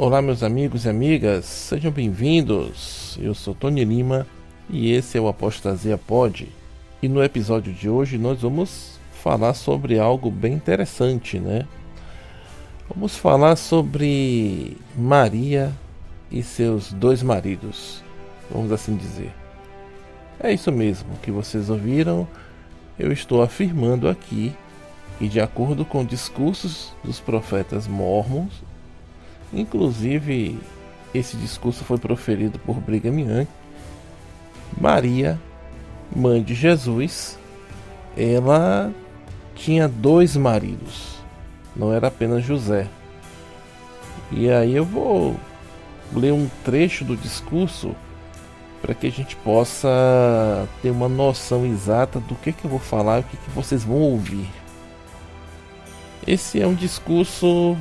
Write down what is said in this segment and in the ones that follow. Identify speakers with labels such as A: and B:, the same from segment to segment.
A: Olá, meus amigos e amigas, sejam bem-vindos. Eu sou Tony Lima e esse é o Apostasia Pod. E no episódio de hoje nós vamos falar sobre algo bem interessante, né? Vamos falar sobre Maria e seus dois maridos, vamos assim dizer. É isso mesmo que vocês ouviram. Eu estou afirmando aqui que, de acordo com discursos dos profetas mórmons, inclusive esse discurso foi proferido por Brigham Young, Maria, mãe de Jesus, ela tinha dois maridos, não era apenas José. E aí eu vou ler um trecho do discurso para que a gente possa ter uma noção exata do que eu vou falar e o que vocês vão ouvir. Esse é um discurso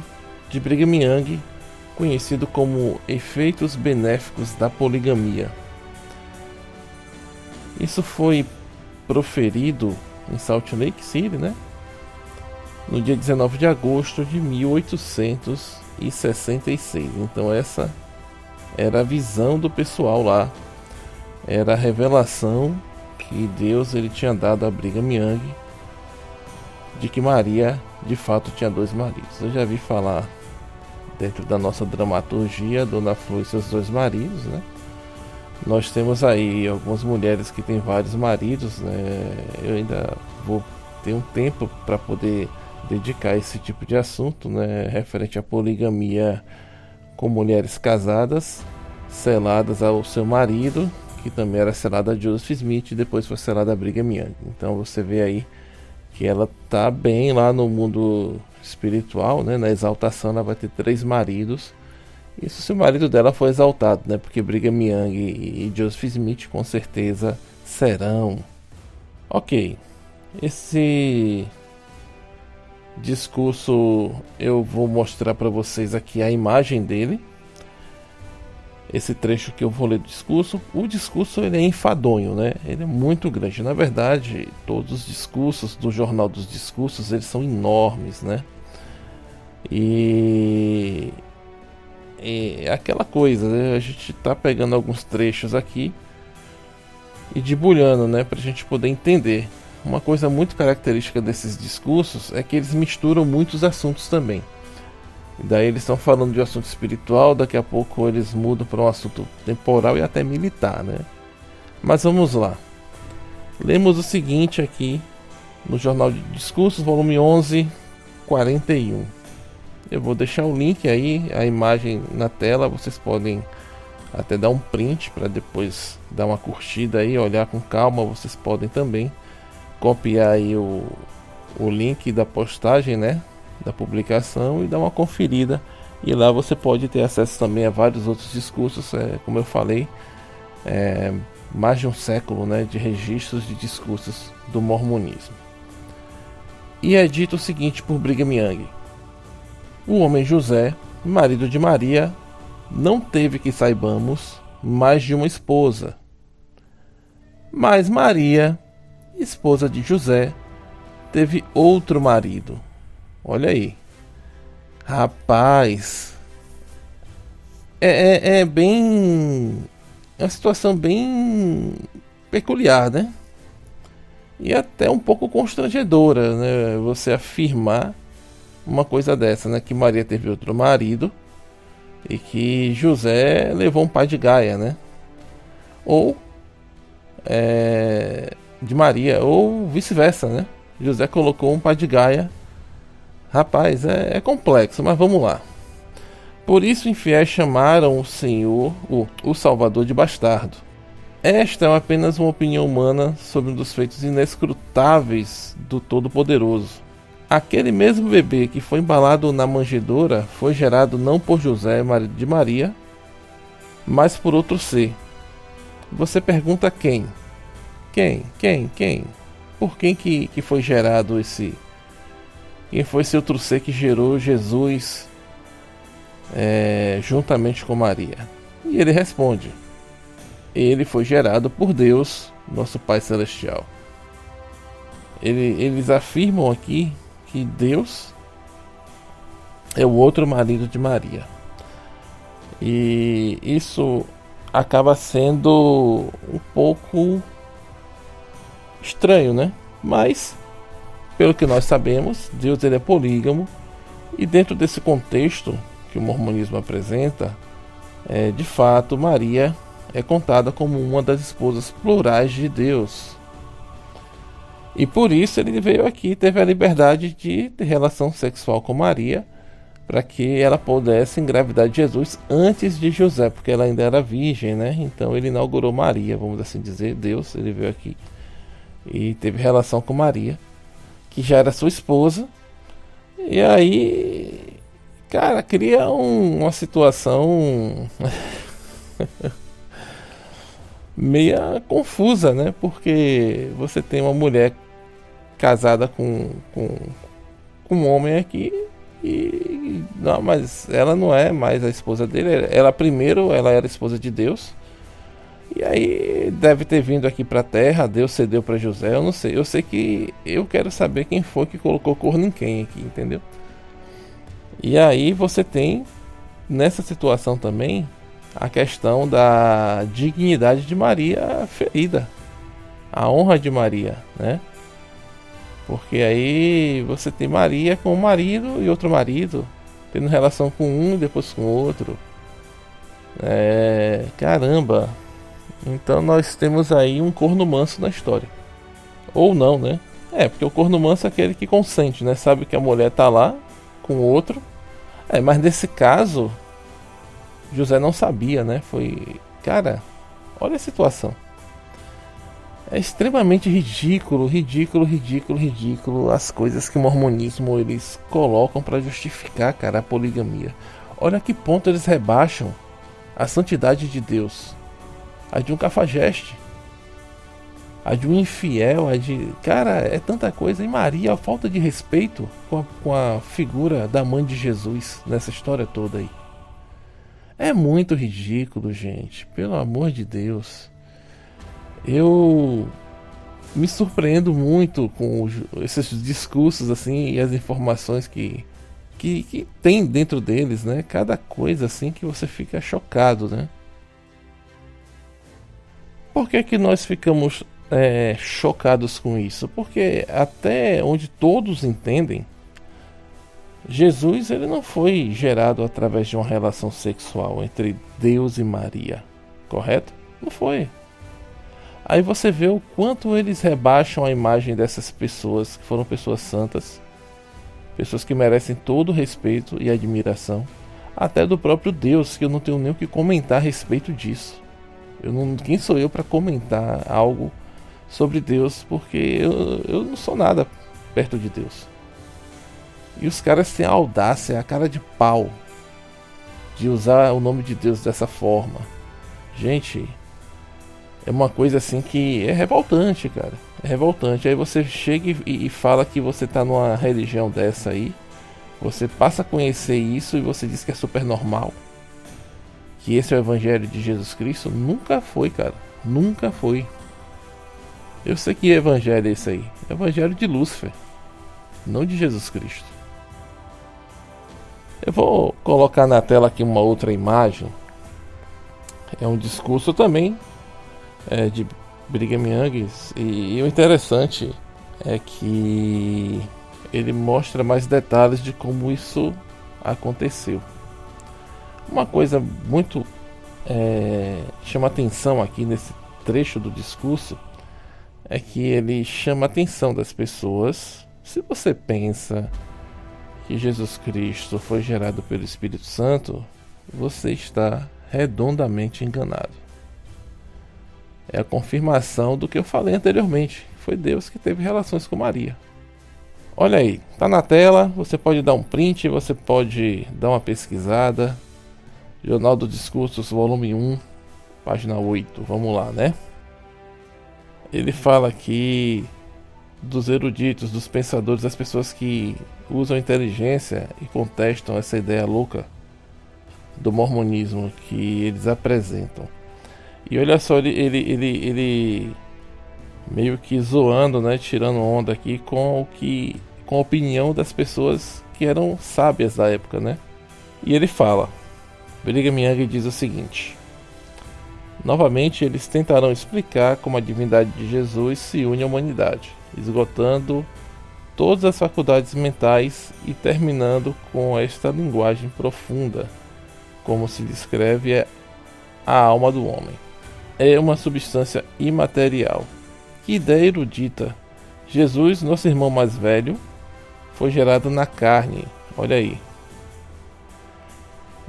A: de Brigham Young, conhecido como Efeitos Benéficos da Poligamia. Isso foi proferido em Salt Lake City, né? No dia 19 de agosto de 1866. Então essa era a visão do pessoal lá. Era a revelação que Deus ele tinha dado a Brigham Young de que Maria de fato tinha dois maridos. Eu já vi falar dentro da nossa dramaturgia, Dona Flor e seus dois maridos, né? Nós temos aí algumas mulheres que têm vários maridos, né? Eu ainda vou ter um tempo para poder dedicar a esse tipo de assunto, né? Referente à poligamia com mulheres casadas, seladas ao seu marido, que também era selada a Joseph Smith e depois foi selada a Brigham Young. Então você vê aí que ela tá bem lá no mundo espiritual, né? Na exaltação ela vai ter 3 maridos. Isso se o marido dela for exaltado, né? Porque Brigham Young e Joseph Smith com certeza serão. Ok, esse discurso eu vou mostrar para vocês aqui a imagem dele. Esse trecho que eu vou ler do discurso, o discurso ele é enfadonho, né? Ele é muito grande. Na verdade, todos os discursos do Jornal dos Discursos, eles são enormes, né? E é aquela coisa, né? A gente tá pegando alguns trechos aqui e debulhando, né? Pra gente poder entender. Uma coisa muito característica desses discursos é que eles misturam muitos assuntos também. Daí eles estão falando de um assunto espiritual, daqui a pouco eles mudam para um assunto temporal e até militar, né? Mas vamos lá. Lemos o seguinte aqui no Jornal de Discursos, volume 11, 41. Eu vou deixar o link aí, a imagem na tela, vocês podem até dar um print para depois dar uma curtida aí, olhar com calma. Vocês podem também copiar aí o link da postagem, né? Da publicação e dar uma conferida, e lá você pode ter acesso também a vários outros discursos, como eu falei, mais de um século, né, de registros de discursos do mormonismo. E é dito o seguinte por Brigham Young: o homem José, marido de Maria, não teve, que saibamos, mais de uma esposa, mas Maria, esposa de José, teve outro marido. Olha aí, rapaz, é uma situação bem peculiar, né? E até um pouco constrangedora, né? Você afirmar uma coisa dessa, né? Que Maria teve outro marido e que José levou um pai de Gaia, né? Ou de Maria, ou vice-versa, né? José colocou um pai de Gaia. Rapaz, é complexo, mas vamos lá. Por isso infiéis chamaram o Senhor, o Salvador, de bastardo. Esta é apenas uma opinião humana sobre um dos feitos inescrutáveis do Todo-Poderoso. Aquele mesmo bebê que foi embalado na manjedoura foi gerado não por José, marido de Maria, mas por outro ser. Você pergunta quem? Quem? Por quem que foi gerado esse... Quem foi esse outro ser que gerou Jesus juntamente com Maria? E ele responde: ele foi gerado por Deus, nosso Pai Celestial. Eles afirmam aqui que Deus é o outro marido de Maria. E isso acaba sendo um pouco estranho, né? Mas, pelo que nós sabemos, Deus ele é polígamo, e dentro desse contexto que o mormonismo apresenta, de fato, Maria é contada como uma das esposas plurais de Deus. E por isso ele veio aqui e teve a liberdade de ter relação sexual com Maria, para que ela pudesse engravidar de Jesus antes de José, porque ela ainda era virgem, né? Então ele inaugurou Maria, vamos assim dizer. Deus, ele veio aqui e teve relação com Maria, que já era sua esposa. E aí, cara, cria uma situação meia confusa, né? Porque você tem uma mulher casada com um homem aqui, e não, mas ela não é mais a esposa dele. Ela primeiro, ela era esposa de Deus. E aí deve ter vindo aqui para a terra, Deus cedeu para José, eu não sei. Eu sei que eu quero saber quem foi que colocou corno em quem aqui, entendeu? E aí você tem nessa situação também a questão da dignidade de Maria ferida, a honra de Maria, né? Porque aí você tem Maria com um marido e outro marido, tendo relação com um e depois com outro. Caramba! Então nós temos aí um corno manso na história. Ou não, né? Porque o corno manso é aquele que consente, né? Sabe que a mulher tá lá com outro. Mas nesse caso, José não sabia, né? Cara, olha a situação. É extremamente ridículo as coisas que o mormonismo eles colocam para justificar, cara, a poligamia. Olha a que ponto eles rebaixam a santidade de Deus, a de um cafajeste, a de um infiel, cara, é tanta coisa. E Maria, a falta de respeito com a figura da mãe de Jesus nessa história toda aí. É muito ridículo, gente, pelo amor de Deus. Eu me surpreendo muito com esses discursos assim e as informações que tem dentro deles, né? Cada coisa assim que você fica chocado, né? Por que que nós ficamos chocados com isso? Porque até onde todos entendem, Jesus ele não foi gerado através de uma relação sexual entre Deus e Maria, correto? Não foi. Aí você vê o quanto eles rebaixam a imagem dessas pessoas, que foram pessoas santas, pessoas que merecem todo o respeito e admiração, até do próprio Deus, que eu não tenho nem o que comentar a respeito disso. Quem sou eu para comentar algo sobre Deus, porque eu não sou nada perto de Deus. E os caras têm a audácia, a cara de pau de usar o nome de Deus dessa forma. Gente, é uma coisa assim que é revoltante, cara. É revoltante. Aí você chega e fala que você tá numa religião dessa aí. Você passa a conhecer isso e você diz que é super normal. Que esse é o evangelho de Jesus Cristo. Nunca foi, cara. Nunca foi. Eu sei que evangelho é esse aí. É o evangelho de Lúcifer, não de Jesus Cristo. Eu vou colocar na tela aqui uma outra imagem. É um discurso também de Brigham Young, e o interessante é que ele mostra mais detalhes de como isso aconteceu. Uma coisa muito chama atenção aqui nesse trecho do discurso é que ele chama a atenção das pessoas. Se você pensa que Jesus Cristo foi gerado pelo Espírito Santo, você está redondamente enganado. É a confirmação do que eu falei anteriormente. Foi Deus que teve relações com Maria. Olha aí, tá na tela, você pode dar um print, você pode dar uma pesquisada. Jornal dos Discursos, volume 1, página 8, vamos lá, né? Ele fala aqui dos eruditos, dos pensadores, das pessoas que usam inteligência e contestam essa ideia louca do mormonismo que eles apresentam. E olha só, ele meio que zoando, né, tirando onda aqui com a opinião das pessoas que eram sábias da época, né? E ele fala: Brigham Young diz o seguinte: novamente, eles tentarão explicar como a divindade de Jesus se une à humanidade, esgotando todas as faculdades mentais e terminando com esta linguagem profunda, como se descreve a alma do homem. É uma substância imaterial. Que ideia erudita! Jesus, nosso irmão mais velho, foi gerado na carne. Olha aí.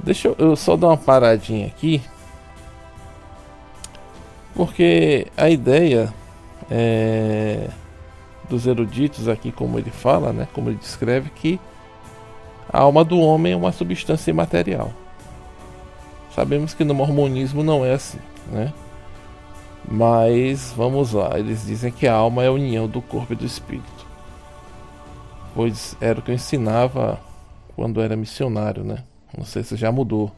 A: Deixa eu só dar uma paradinha aqui, porque a ideia dos eruditos aqui, como ele fala, né, como ele descreve, que a alma do homem é uma substância imaterial. Sabemos que no mormonismo não é assim, né? Mas vamos lá, eles dizem que a alma é a união do corpo e do espírito, pois era o que eu ensinava quando era missionário, né? Não sei se já mudou,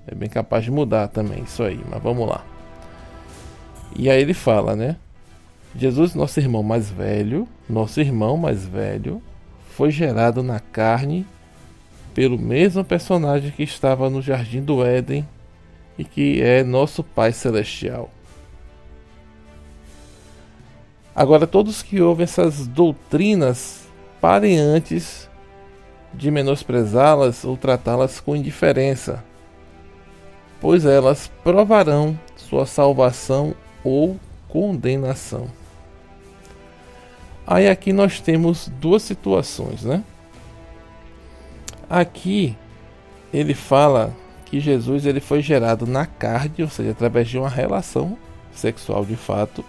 A: é bem capaz de mudar também isso aí, mas vamos lá. E aí ele fala, né? Jesus, nosso irmão mais velho, foi gerado na carne pelo mesmo personagem que estava no Jardim do Éden e que é nosso Pai Celestial. Agora, todos que ouvem essas doutrinas, parem antes de menosprezá-las ou tratá-las com indiferença, pois elas provarão sua salvação ou condenação. Aí aqui nós temos duas situações, né? Aqui ele fala que Jesus ele foi gerado na carne, ou seja, através de uma relação sexual de fato,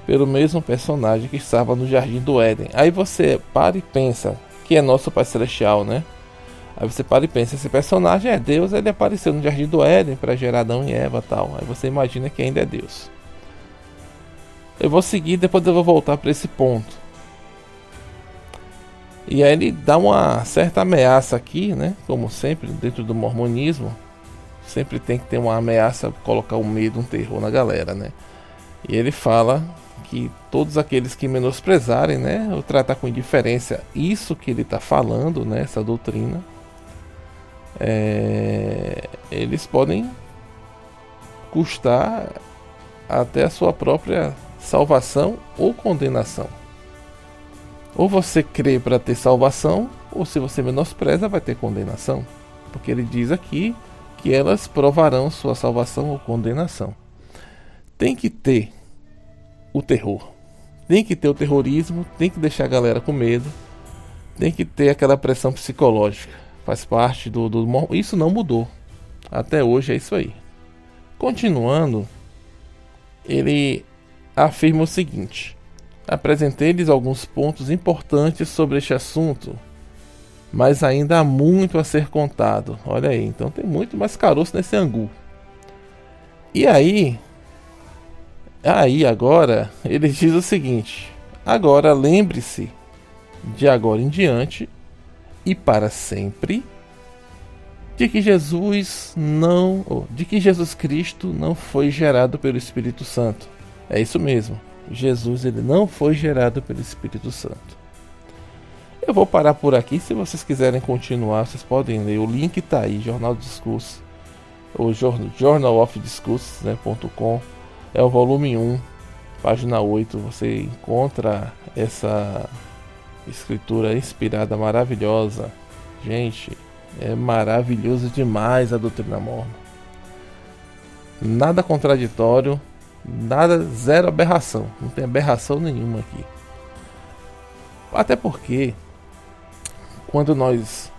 A: pelo mesmo personagem que estava no Jardim do Éden. Aí você para e pensa que é nosso Pai Celestial, né? Aí você para e pensa, esse personagem é Deus, ele apareceu no Jardim do Éden para gerar Adão e Eva e tal. Aí você imagina que ainda é Deus. Eu vou seguir, depois eu vou voltar para esse ponto. E aí ele dá uma certa ameaça aqui, né? Como sempre, dentro do mormonismo, sempre tem que ter uma ameaça, colocar um medo, um terror na galera, né? E ele fala que todos aqueles que menosprezarem, né, ou tratar com indiferença isso que ele está falando, né, essa doutrina, eles podem custar até a sua própria salvação ou condenação. Ou você crê para ter salvação, ou se você menospreza vai ter condenação, porque ele diz aqui que elas provarão sua salvação ou condenação. Tem que ter o terror, tem que ter o terrorismo, tem que deixar a galera com medo, tem que ter aquela pressão psicológica, faz parte do isso não mudou, até hoje é isso aí. Continuando, ele afirma o seguinte: apresentei-lhes alguns pontos importantes sobre este assunto, mas ainda há muito a ser contado. Olha aí, então tem muito mais caroço nesse angu. E aí agora ele diz o seguinte: agora lembre-se, de agora em diante e para sempre, de que Jesus Cristo não foi gerado pelo Espírito Santo. É isso mesmo, Jesus ele não foi gerado pelo Espírito Santo. Eu vou parar por aqui. Se vocês quiserem continuar, vocês podem ler, o link está aí, Jornal de Discurso, ou journalofdiscursos.com, é o volume 1, página 8, você encontra essa escritura inspirada maravilhosa. Gente, é maravilhoso demais a doutrina mórmon. Nada contraditório, nada, zero aberração, não tem aberração nenhuma aqui. Até porque quando nós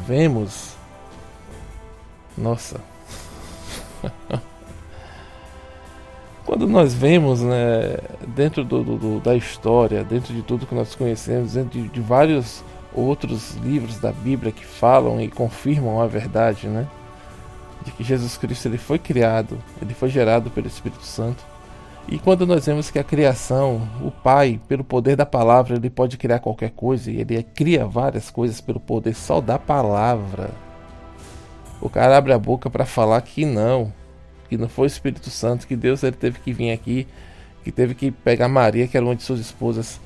A: vemos, nossa, quando nós vemos, né, dentro da história, dentro de tudo que nós conhecemos, dentro de vários outros livros da Bíblia que falam e confirmam a verdade, né, de que Jesus Cristo ele foi criado, ele foi gerado pelo Espírito Santo. E quando nós vemos que a criação, o Pai, pelo poder da palavra, ele pode criar qualquer coisa, e ele cria várias coisas pelo poder só da palavra. O cara abre a boca para falar que não foi o Espírito Santo, que Deus ele teve que vir aqui, que teve que pegar Maria, que era uma de suas esposas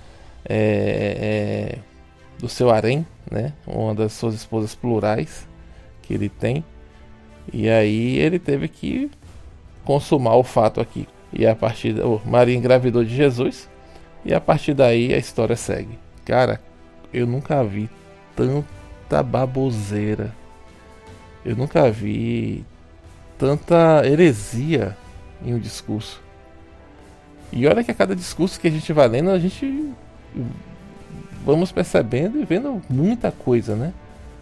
A: do seu harém, né? Uma das suas esposas plurais, que ele tem. E aí ele teve que consumar o fato aqui. E a partir Maria engravidou de Jesus. E a partir daí a história segue. Cara, eu nunca vi tanta baboseira. Eu nunca vi tanta heresia em um discurso. E olha que a cada discurso que a gente vai lendo, a gente vamos percebendo e vendo muita coisa, né?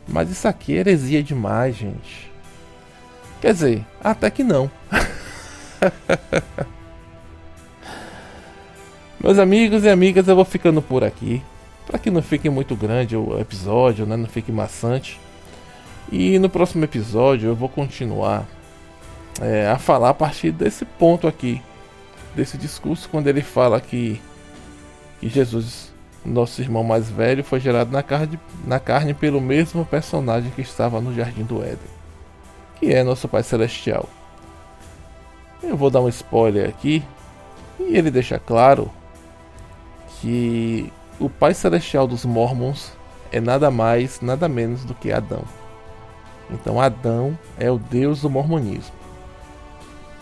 A: Mas isso aqui é heresia demais, gente. Quer dizer, até que não. Meus amigos e amigas, eu vou ficando por aqui. Para que não fique muito grande o episódio, né? Não fique maçante. E no próximo episódio eu vou continuar a falar a partir desse ponto aqui. Desse discurso, quando ele fala que Jesus, nosso irmão mais velho, foi gerado na carne pelo mesmo personagem que estava no Jardim do Éden, que é nosso Pai Celestial. Eu vou dar um spoiler aqui, e ele deixa claro que o Pai Celestial dos Mormons é nada mais, nada menos do que Adão. Então Adão é o Deus do mormonismo.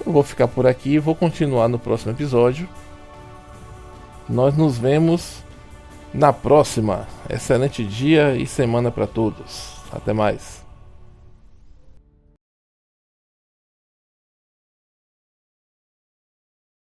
A: Eu vou ficar por aqui e vou continuar no próximo episódio. Nós nos vemos na próxima. Excelente dia e semana para todos. Até mais.